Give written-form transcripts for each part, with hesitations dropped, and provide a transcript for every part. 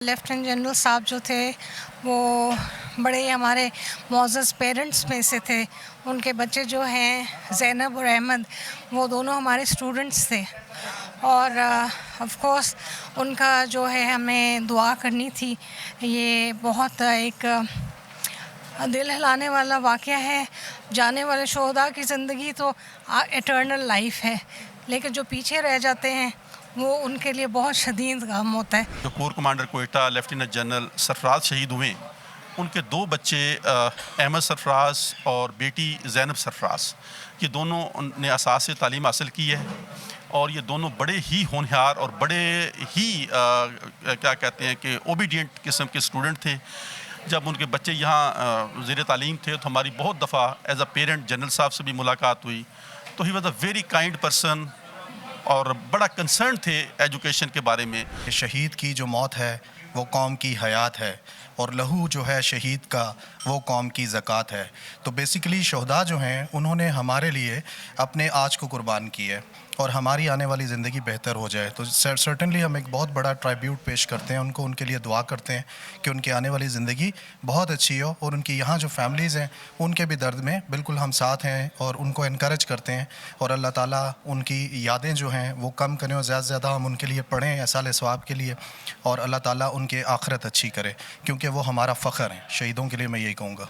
Lieutenant general صاحب جو تھے وہ بڑے ہی ہمارے معزز پیرنٹس میں سے تھے. ان کے بچے جو ہیں زینب اور احمد وہ دونوں ہمارے اسٹوڈنٹس تھے اور آف کورس ان کا جو ہے ہمیں دعا کرنی تھی. یہ بہت ایک دل ہلانے والا واقعہ ہے. جانے والے شہداء کی زندگی تو ایٹرنل لائف ہے، لیکن جو پیچھے رہ جاتے ہیں وہ ان کے لیے بہت شدید غم ہوتا ہے. جو corps commander Quetta lieutenant general Sarfraz شہید ہوئے، ان کے دو بچے احمد سرفراز اور بیٹی زینب سرفراز، یہ دونوں نے اساس تعلیم حاصل کی ہے اور یہ دونوں بڑے ہی ہونہار اور بڑے ہی کیا کہتے ہیں کہ اوبیڈینٹ قسم کے اسٹوڈنٹ تھے. جب ان کے بچے یہاں زیر تعلیم تھے تو ہماری بہت دفعہ ایز اے پیرنٹ جنرل صاحب سے بھی ملاقات ہوئی. تو he was a very kind person اور بڑا کنسرن تھے ایجوکیشن کے بارے میں. شہید کی جو موت ہے وہ قوم کی حیات ہے اور لہو جو ہے شہید کا وہ قوم کی زکوٰۃ ہے. تو بیسیکلی شہداء جو ہیں انہوں نے ہمارے لیے اپنے آج کو قربان کی ہے اور ہماری آنے والی زندگی بہتر ہو جائے. تو سرٹنلی ہم ایک بہت بڑا ٹرائبیوٹ پیش کرتے ہیں ان کے لیے دعا کرتے ہیں کہ ان کی آنے والی زندگی بہت اچھی ہو اور ان کی یہاں جو فیملیز ہیں ان کے بھی درد میں بالکل ہم ساتھ ہیں اور ان کو انکریج کرتے ہیں. اور اللہ تعالیٰ ان کی یادیں جو ہیں وہ کم کریں اور زیادہ سے زیادہ ہم ان کے لیے پڑھیں اصال ثواب کے لیے، اور اللہ تعالیٰ ان کے آخرت اچھی کرے کیونکہ وہ ہمارا فخر ہیں. شہیدوں کے لیے میں یہی کہوں گا.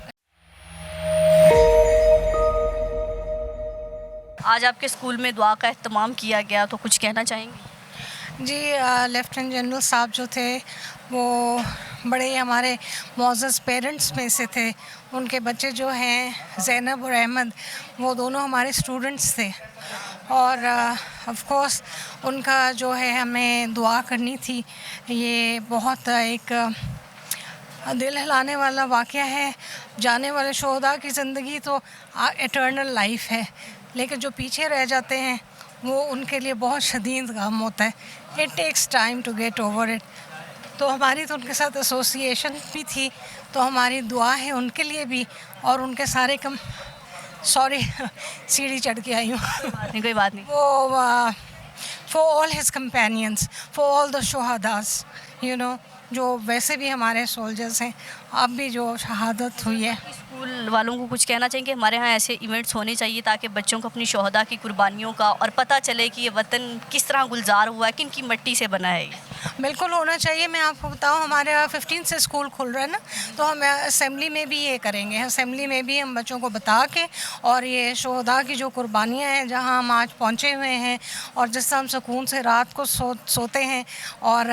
آج آپ کے اسکول میں دعا کا اہتمام کیا گیا، تو کچھ کہنا چاہیں گے؟ جی لیفٹیننٹ جنرل صاحب جو تھے وہ بڑے ہی ہمارے معزز پیرنٹس میں سے تھے. ان کے بچے جو ہیں زینب اور احمد وہ دونوں ہمارے اسٹوڈنٹس تھے اور آف کورس ان کا جو ہے ہمیں دعا کرنی تھی. یہ بہت ایک دل ہلانے والا واقعہ ہے. جانے والے شہداء کی زندگی تو ایٹرنل لائف ہے، لیکن جو پیچھے رہ جاتے ہیں وہ ان کے لیے بہت شدید غم ہوتا ہے. It takes time to get over it. تو ہماری تو ان کے ساتھ ایسوسیشن بھی تھی، تو ہماری دعا ہے ان کے لیے بھی اور ان کے سارے سوری سیڑھی چڑھ کے آئی ہوں. کوئی بات نہیں. وہ for all his companions, for all the شہداز جو ویسے بھی ہمارے سولجرز ہیں، اب بھی جو شہادت ہوئی ہے. اسکول والوں کو کچھ کہنا چاہیں کہ ہمارے ہاں ایسے ایونٹس ہونے چاہیے تاکہ بچوں کو اپنی شہداء کی قربانیوں کا اور پتہ چلے کہ یہ وطن کس طرح گلزار ہوا ہے، کن کی مٹی سے بنا ہے. بالکل ہونا چاہیے. میں آپ کو بتاؤں ہمارے یہاں 15 سے اسکول کھل رہا ہے نا، تو ہم اسمبلی میں بھی یہ کریں گے. اسمبلی میں بھی ہم بچوں کو بتا کے اور یہ شہداء کی جو قربانیاں ہیں جہاں ہم آج پہنچے ہوئے ہیں اور جس سے ہم سکون سے رات کو سوتے ہیں اور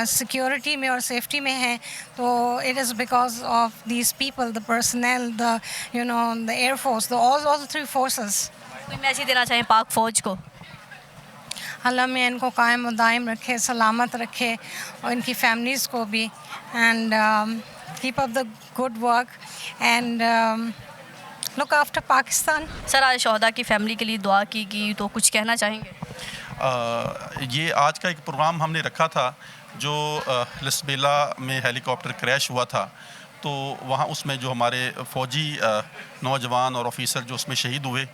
سیکیورٹی میں اور سیفٹی میں ہیں، تو it is because of these people, the personal, the the air force, all three forces. کوئی میسیج دینا چاہیں پاک فوج کو؟ اللہ میں ان کو قائم و دائم رکھے، سلامت رکھے اور ان کی فیملیز کو بھی. And keep up the good work and look after Pakistan. Sir آج شہداء کی فیملی کے لیے دعا کی گئی، تو کچھ کہنا چاہیں گے؟ یہ آج کا ایک پروگرام ہم نے رکھا تھا جو لسبیلا میں ہیلی کاپٹر کریش ہوا تھا، تو وہاں اس میں جو ہمارے فوجی نوجوان اور آفیسر جو اس میں شہید ہوئے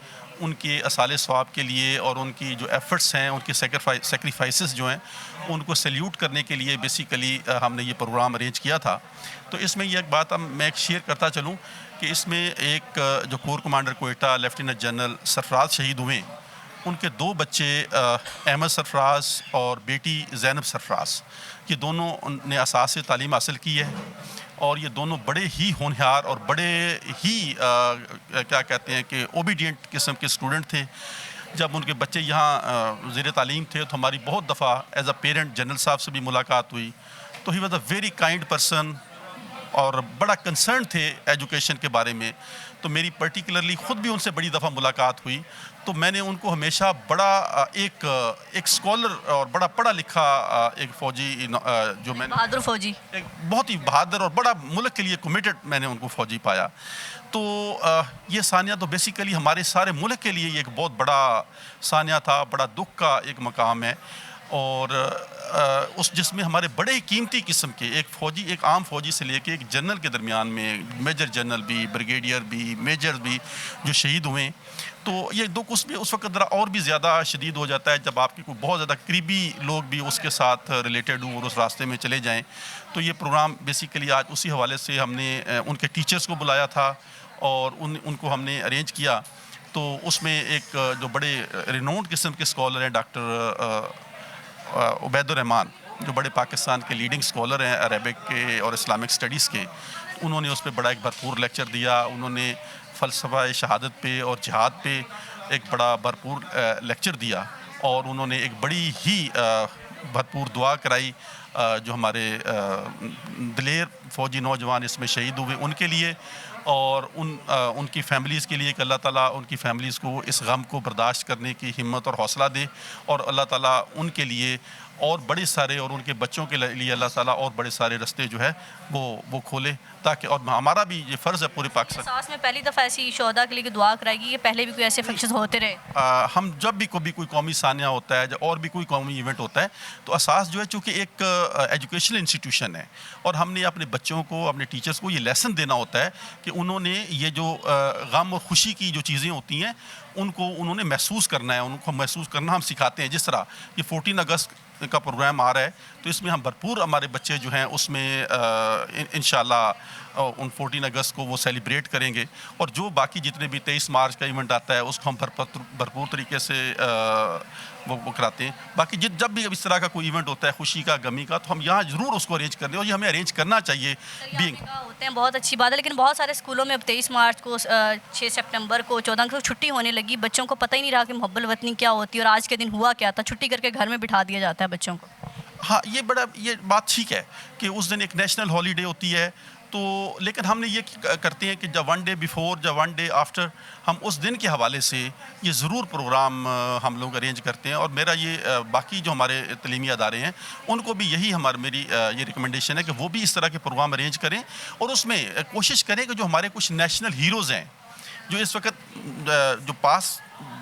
ان کے اصال ثواب کے لیے اور ان کی جو ایفرٹس ہیں، ان کی سیکریفائسز جو ہیں، ان کو سیلیوٹ کرنے کے لیے بیسیکلی ہم نے یہ پروگرام ارینج کیا تھا. تو اس میں یہ ایک بات میں ایک شیئر کرتا چلوں کہ اس میں ایک جو corps commander Quetta lieutenant general Sarfraz شہید ہوئے، ان کے دو بچے احمد سرفراز اور بیٹی زینب سرفراز، یہ دونوں نے اساس تعلیم حاصل کی ہے اور یہ دونوں بڑے ہی ہونہار اور بڑے ہی کیا کہتے ہیں کہ اوبیڈینٹ قسم کے اسٹوڈنٹ تھے. جب ان کے بچے یہاں زیر تعلیم تھے تو ہماری بہت دفعہ ایز اے پیرنٹ جنرل صاحب سے بھی ملاقات ہوئی. تو he was a very kind person اور بڑا کنسرن تھے ایجوکیشن کے بارے میں. تو میری پرٹیکولرلی خود بھی ان سے بڑی دفعہ ملاقات ہوئی، تو میں نے ان کو ہمیشہ بڑا ایک اسکالر اور بڑا پڑھا لکھا ایک فوجی جو میں نے بہادر فوجی، ایک بہت ہی بہادر اور بڑا ملک کے لیے کمیٹڈ میں نے ان کو فوجی پایا. تو یہ ثانیہ تو بیسیکلی ہمارے سارے ملک کے لیے یہ ایک بہت بڑا ثانیہ تھا، بڑا دکھ کا ایک مقام ہے. اور اس جس میں ہمارے بڑے قیمتی قسم کے ایک فوجی، ایک عام فوجی سے لے کے ایک جنرل کے درمیان میں میجر جنرل بھی، بریگیڈیئر بھی، میجر بھی جو شہید ہوئے. تو یہ دکھ اس وقت ذرا اور بھی زیادہ شدید ہو جاتا ہے جب آپ کے کوئی بہت زیادہ قریبی لوگ بھی اس کے ساتھ ریلیٹڈ ہوں اور اس راستے میں چلے جائیں. تو یہ پروگرام بیسیکلی آج اسی حوالے سے ہم نے ان کے ٹیچرز کو بلایا تھا اور ان کو ہم نے ارینج کیا. تو اس میں ایک جو بڑے رینونڈ قسم کے اسکالر ہیں ڈاکٹر عبید الرحمان، جو بڑے پاکستان کے لیڈنگ اسکالر ہیں عربک کے اور اسلامک اسٹڈیز کے، انہوں نے اس پہ بڑا ایک بھرپور لیکچر دیا. انہوں نے فلسفہ شہادت پہ اور جہاد پہ ایک بڑا بھرپور لیکچر دیا اور انہوں نے ایک بڑی ہی بھرپور دعا کرائی جو ہمارے دلیر فوجی نوجوان اس میں شہید ہوئے ان کے لیے اور ان کی فیملیز کے لیے کہ اللہ تعالیٰ ان کی فیملیز کو اس غم کو برداشت کرنے کی ہمت اور حوصلہ دے اور اللہ تعالیٰ ان کے لیے اور بڑے سارے اور ان کے بچوں کے لیے اللہ تعالیٰ اور بڑے سارے راستے جو ہے وہ کھولے تاکہ اور ہمارا بھی یہ فرض ہے پورے پاکستان. ساس میں پہلی دفعہ ایسی شہداء کے لیے دعا کرائے گی، یہ پہلے بھی کوئی ایسے فنکشن ہوتے رہے؟ ہم جب بھی کوئی قومی ثانیہ ہوتا ہے اور بھی کوئی قومی ایونٹ ہوتا ہے تو اساس جو ہے چونکہ ایک ایجوکیشنل انسٹیٹیوشن ہے اور ہم نے اپنے بچوں کو اپنے ٹیچرز کو یہ لیسن دینا ہوتا ہے کہ انہوں نے یہ جو غم اور خوشی کی جو چیزیں ہوتی ہیں ان کو انہوں نے محسوس کرنا ہے، ان کو محسوس کرنا ہم سکھاتے ہیں. جس طرح یہ 14 اگست کا پروگرام آ رہا ہے تو اس میں ہم بھرپور ہمارے بچے جو ہیں اس میں انشاءاللہ ان 14 اگست کو وہ سیلیبریٹ کریں گے اور جو باقی جتنے بھی 23 مارچ کا ایونٹ آتا ہے اس کو ہم بھرپور طریقے سے وہ کراتے ہیں. باقی جب بھی اس طرح کا کوئی ایونٹ ہوتا ہے خوشی کا غمی کا تو ہم یہاں ضرور اس کو ارینج کرتے ہیں اور یہ ہمیں ارینج کرنا چاہیے. ہوتے ہیں بہت اچھی بات ہے، لیکن بہت سارے اسکولوں میں اب 23 مارچ کو 6 سپٹمبر کو 14 کو چھٹی ہونے لگی، بچوں کو پتہ ہی نہیں رہا کہ محب الوطنی کیا ہوتی ہے اور آج کے دن ہوا کیا تھا. چھٹی کر کے گھر میں بٹھا دیا جاتا ہے بچوں کو. ہاں یہ بات ٹھیک ہے کہ اس دن ایک نیشنل ہالیڈے ہوتی ہے تو لیکن ہم نے یہ کرتے ہیں کہ جب 1 ڈے بیفور جب 1 ڈے آفٹر ہم اس دن کے حوالے سے یہ ضرور پروگرام ہم لوگ ارینج کرتے ہیں. اور میرا یہ باقی جو ہمارے تعلیمی ادارے ہیں ان کو بھی یہی میری یہ ریکمنڈیشن ہے کہ وہ بھی اس طرح کے پروگرام ارینج کریں اور اس میں کوشش کریں کہ جو ہمارے کچھ نیشنل ہیروز ہیں جو اس وقت جو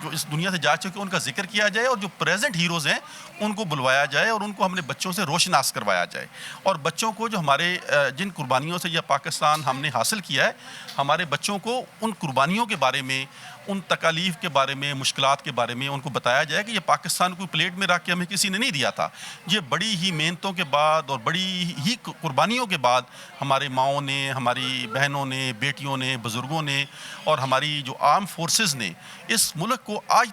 جو اس دنیا سے جا چکے ان کا ذکر کیا جائے اور جو پریزنٹ ہیروز ہیں ان کو بلوایا جائے اور ان کو ہم نے بچوں سے روشناس کروایا جائے اور بچوں کو جو ہمارے جن قربانیوں سے یہ پاکستان ہم نے حاصل کیا ہے ہمارے بچوں کو ان قربانیوں کے بارے میں، ان تکالیف کے بارے میں، مشکلات کے بارے میں ان کو بتایا جائے کہ یہ پاکستان کو پلیٹ میں رکھ کے ہمیں کسی نے نہیں دیا تھا. یہ بڑی ہی محنتوں کے بعد اور بڑی ہی قربانیوں کے بعد ہمارے ماؤں نے، ہماری بہنوں نے، بیٹیوں نے، بزرگوں نے اور ہماری جو آرم فورسز نے اس ملک کو آج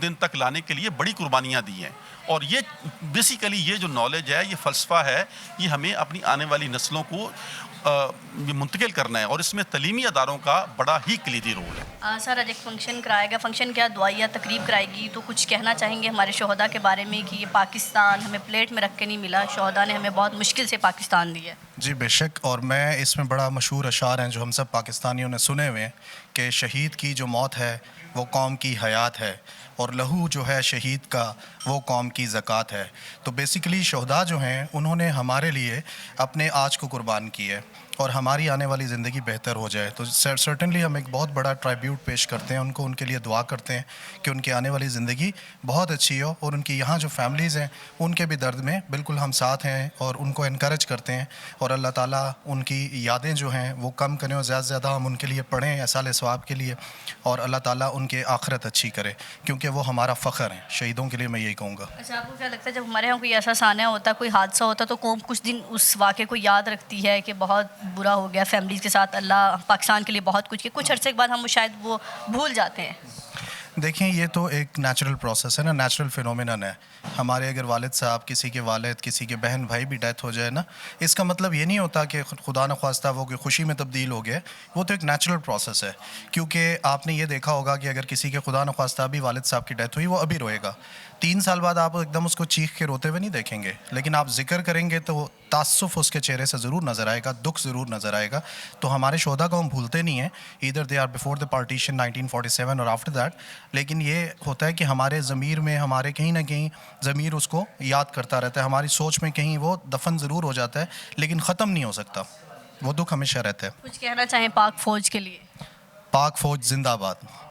دن تک لانے کے لیے بڑی قربانیاں دی ہیں. اور یہ بیسیکلی یہ جو نالج ہے، یہ فلسفہ ہے، یہ ہمیں اپنی آنے والی نسلوں کو منتقل کرنا ہے اور اس میں تعلیمی اداروں کا بڑا ہی کلیدی رول ہے. سر آج ایک فنکشن کرایا گیا، فنکشن کیا دعائیہ تقریب کرائے گی، تو کچھ کہنا چاہیں گے ہمارے شہداء کے بارے میں کہ یہ پاکستان ہمیں پلیٹ میں رکھ کے نہیں ملا، شہداء نے ہمیں بہت مشکل سے پاکستان دیا ہے؟ جی بے شک، اور میں اس میں بڑا مشہور اشعار ہیں جو ہم سب پاکستانیوں نے سنے ہوئے ہیں کہ شہید کی جو موت ہے وہ قوم کی حیات ہے اور لہو جو ہے شہید کا وہ قوم کی زکوٰۃ ہے. تو بیسیکلی شہداء جو ہیں انہوں نے ہمارے لیے اپنے آج کو قربان کی ہے اور ہماری آنے والی زندگی بہتر ہو جائے. تو سرٹنلی ہم ایک بہت بڑا ٹرائبیوٹ پیش کرتے ہیں ان کو، ان کے لیے دعا کرتے ہیں کہ ان کی آنے والی زندگی بہت اچھی ہو اور ان کی یہاں جو فیملیز ہیں ان کے بھی درد میں بالکل ہم ساتھ ہیں اور ان کو انکریج کرتے ہیں اور اللہ تعالیٰ ان کی یادیں جو ہیں وہ کم کریں اور زیادہ سے زیادہ ہم ان کے لیے پڑھیں اصال ثواب کے لیے اور اللہ تعالیٰ ان کے آخرت اچھی کرے کیونکہ وہ ہمارا فخر ہیں. شہیدوں کے لیے میں یہی کہوں گا. اچھا، آپ کو کیا لگتا ہے جب ہمارے یہاں کوئی ایسا سانحہ ہوتا ہے، کوئی حادثہ ہوتا ہے تو قوم کچھ دن اس واقعے کو یاد رکھتی ہے کہ بہت برا ہو گیا فیملیز کے ساتھ، اللہ پاکستان کے لیے بہت کچھ کیا، کچھ عرصے کے بعد ہم شاید وہ بھول جاتے ہیں؟ دیکھیں یہ تو ایک نیچرل پروسیس ہے نا، نیچرل فینومینن ہے. ہمارے اگر والد صاحب، کسی کے والد، کسی کے بہن بھائی بھی ڈیتھ ہو جائے نا، اس کا مطلب یہ نہیں ہوتا کہ خدا نخواستہ وہ کوئی خوشی میں تبدیل ہو گئے. وہ تو ایک نیچرل پروسیس ہے کیونکہ آپ نے یہ دیکھا ہوگا کہ اگر کسی کے خدا نخواستہ بھی والد صاحب کی ڈیتھ ہوئی وہ ابھی روئے گا. 3 سال بعد آپ ایک دم اس کو چیخ کے روتے ہوئے نہیں دیکھیں گے، لیکن آپ ذکر کریں گے تو تعصف اس کے چہرے سے ضرور نظر آئے گا، دکھ ضرور نظر آئے گا. تو ہمارے شہداء کو ہم بھولتے نہیں ہیں، either they are before the partition 1947 اور آفٹر دیٹ. لیکن یہ ہوتا ہے کہ ہمارے ضمیر میں، ہمارے کہیں نہ کہیں ضمیر اس کو یاد کرتا رہتا ہے، ہماری سوچ میں کہیں وہ دفن ضرور ہو جاتا ہے لیکن ختم نہیں ہو سکتا، وہ دکھ ہمیشہ رہتا ہے. کچھ کہنا چاہیں پاک فوج کے لیے؟ پاک فوج زندہ باد.